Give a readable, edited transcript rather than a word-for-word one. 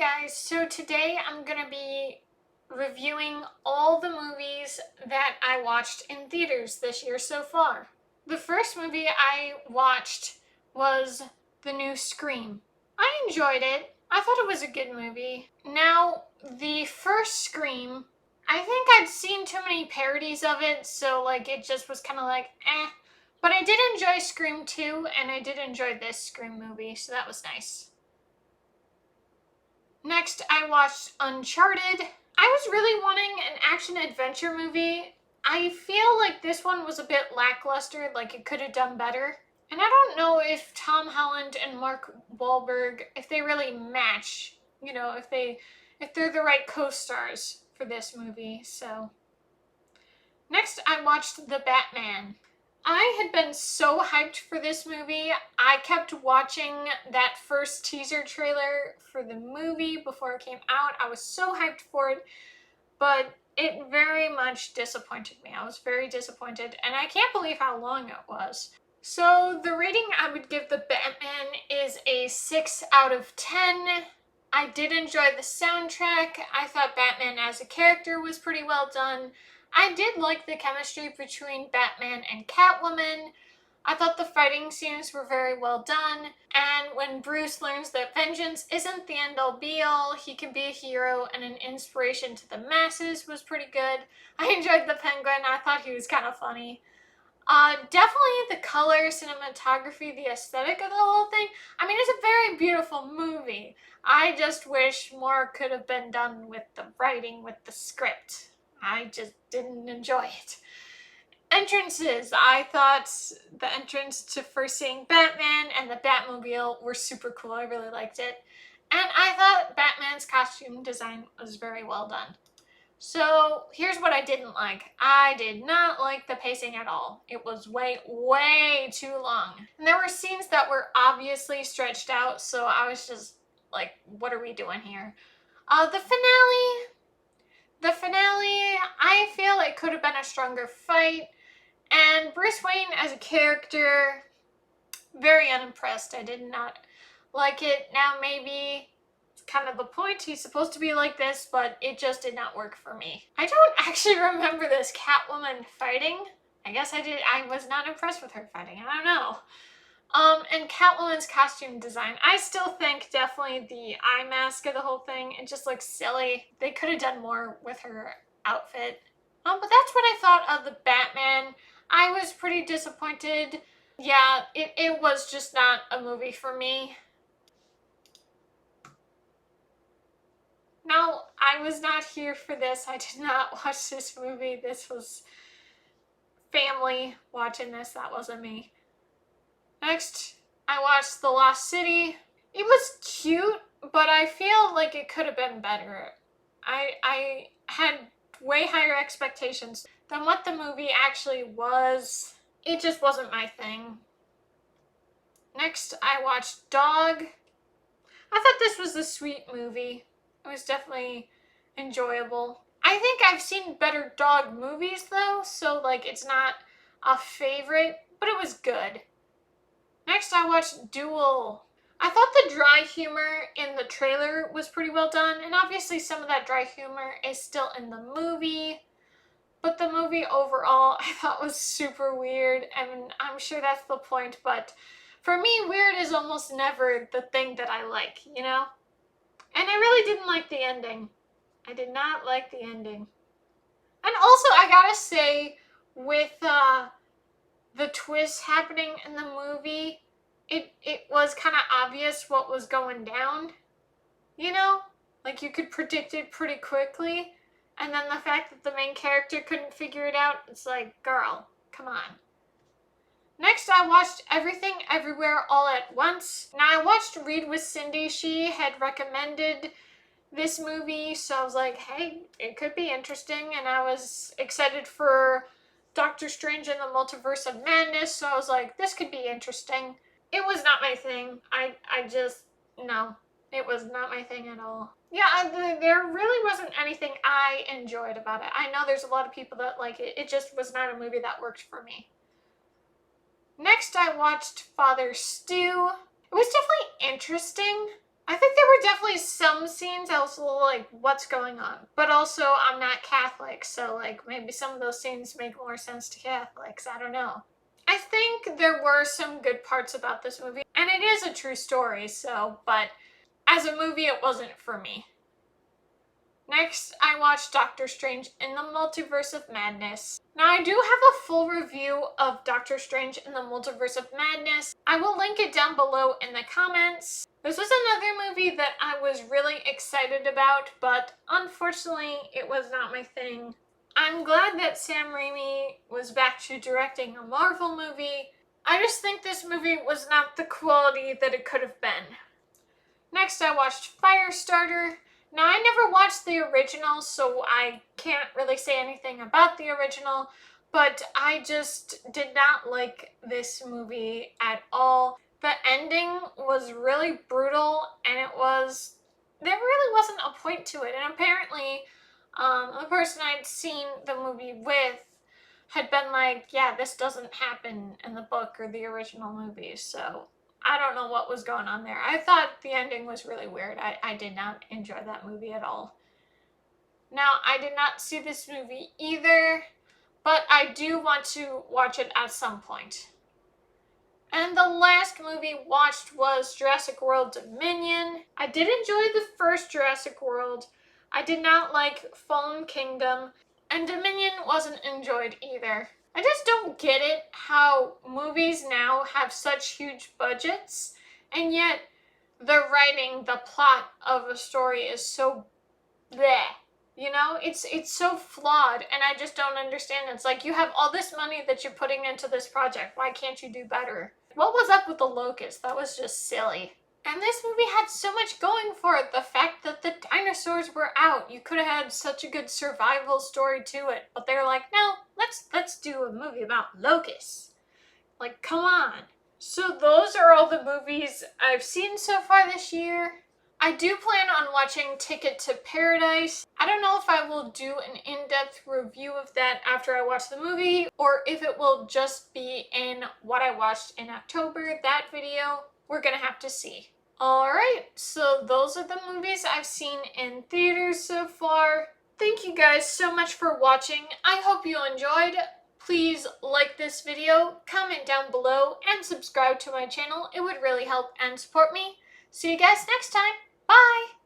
guys, so today I'm gonna be reviewing all the movies that I watched in theaters this year so far. The first movie I watched was the new Scream. I enjoyed it. I thought it was a good movie. Now, the first Scream, I think I'd seen too many parodies of it, so it just was kind of eh. But I did enjoy Scream 2, and I did enjoy this Scream movie, so that was nice. Next, I watched Uncharted. I was really wanting an action-adventure movie. I feel like this one was a bit lackluster, like it could have done better. And I don't know if Tom Holland and Mark Wahlberg, if they really match, if they're the right co-stars for this movie, so. Next, I watched The Batman. I had been so hyped for this movie. I kept watching that first teaser trailer for the movie before it came out. I was so hyped for it, but it very much disappointed me. I was very disappointed, and I can't believe how long it was. So the rating I would give The Batman is a 6 out of 10. I did enjoy the soundtrack. I thought Batman as a character was pretty well done. I did like the chemistry between Batman and Catwoman. I thought the fighting scenes were very well done. And when Bruce learns that vengeance isn't the end-all be-all, he can be a hero and an inspiration to the masses was pretty good. I enjoyed the Penguin. I thought he was kind of funny. Definitely the color, cinematography, the aesthetic of the whole thing. I mean, it's a very beautiful movie. I just wish more could have been done with the writing, with the script. I just didn't enjoy it. Entrances. I thought the entrance to first seeing Batman and the Batmobile were super cool. I really liked it. And I thought Batman's costume design was very well done. So here's what I didn't like. I did not like the pacing at all. It was way too long. And there were scenes that were obviously stretched out, so I was just like, what are we doing here? The finale, I feel it could have been a stronger fight. And Bruce Wayne as a character, very unimpressed. I did not like it. Now maybe it's kind of the point. He's supposed to be like this, but it just did not work for me. I don't actually remember this Catwoman fighting. I guess I did. I was not impressed with her fighting. I don't know. And Catwoman's costume design, I still think definitely the eye mask of the whole thing, it just looks silly. They could have done more with her outfit. But that's what I thought of the Batman. I was pretty disappointed. Yeah, it was just not a movie for me. Now, I was not here for this. I did not watch this movie. This was family watching this. That wasn't me. Next, I watched The Lost City. It was cute, but I feel like it could have been better. I had way higher expectations than what the movie actually was. It just wasn't my thing. Next, I watched Dog. I thought this was a sweet movie. It was definitely enjoyable. I think I've seen better dog movies though, so it's not a favorite, but it was good. Next, I watched Duel. I thought the dry humor in the trailer was pretty well done, and obviously some of that dry humor is still in the movie, but the movie overall I thought was super weird, and I'm sure that's the point, but for me, weird is almost never the thing that I like, you know? And I really didn't like the ending. I did not like the ending. And also, I gotta say, with the twist happening in the movie, it was kind of obvious what was going down, you know? You could predict it pretty quickly, and then the fact that the main character couldn't figure it out, it's like, girl, come on. Next, I watched Everything Everywhere All at Once. Now, I watched Read with Cindy. She had recommended this movie, so I was like, hey, it could be interesting, and I was excited for Doctor Strange and the Multiverse of Madness, so I was like, this could be interesting. It was not my thing. No, it was not my thing at all. Yeah, there really wasn't anything I enjoyed about it. I know there's a lot of people that like it. It just was not a movie that worked for me. Next, I watched Father Stew. It was definitely interesting. I think there were definitely some scenes I was a little like, what's going on? But also, I'm not Catholic, so like maybe some of those scenes make more sense to Catholics. I don't know. I think there were some good parts about this movie, and it is a true story, so, but as a movie, it wasn't for me. Next, I watched Doctor Strange in the Multiverse of Madness. Now, I do have a full review of Doctor Strange in the Multiverse of Madness. I will link it down below in the comments. This was another movie that I was really excited about, but unfortunately, it was not my thing. I'm glad that Sam Raimi was back to directing a Marvel movie. I just think this movie was not the quality that it could have been. Next, I watched Firestarter. Now, I never watched the original, so I can't really say anything about the original, but I just did not like this movie at all. The ending was really brutal, and there really wasn't a point to it, and apparently, the person I'd seen the movie with had been like, yeah, this doesn't happen in the book or the original movie, so I don't know what was going on there. I thought the ending was really weird. I did not enjoy that movie at all. Now, I did not see this movie either, but I do want to watch it at some point. And the last movie watched was Jurassic World Dominion. I did enjoy the first Jurassic World. I did not like Fallen Kingdom, and Dominion wasn't enjoyed either. I just don't get it how movies now have such huge budgets, and yet the writing, the plot of a story is so bleh. You know, it's so flawed, and I just don't understand. It's like, you have all this money that you're putting into this project. Why can't you do better? What was up with the locust? That was just silly. And this movie had so much going for it. The fact that the dinosaurs were out. You could have had such a good survival story to it. But they're like, no, let's do a movie about locusts. Like, come on. So those are all the movies I've seen so far this year. I do plan on watching Ticket to Paradise. I don't know if I will do an in-depth review of that after I watch the movie, or if it will just be in what I watched in October, that video. We're gonna have to see. Alright, so those are the movies I've seen in theaters so far. Thank you guys so much for watching. I hope you enjoyed. Please like this video, comment down below, and subscribe to my channel. It would really help and support me. See you guys next time. Bye!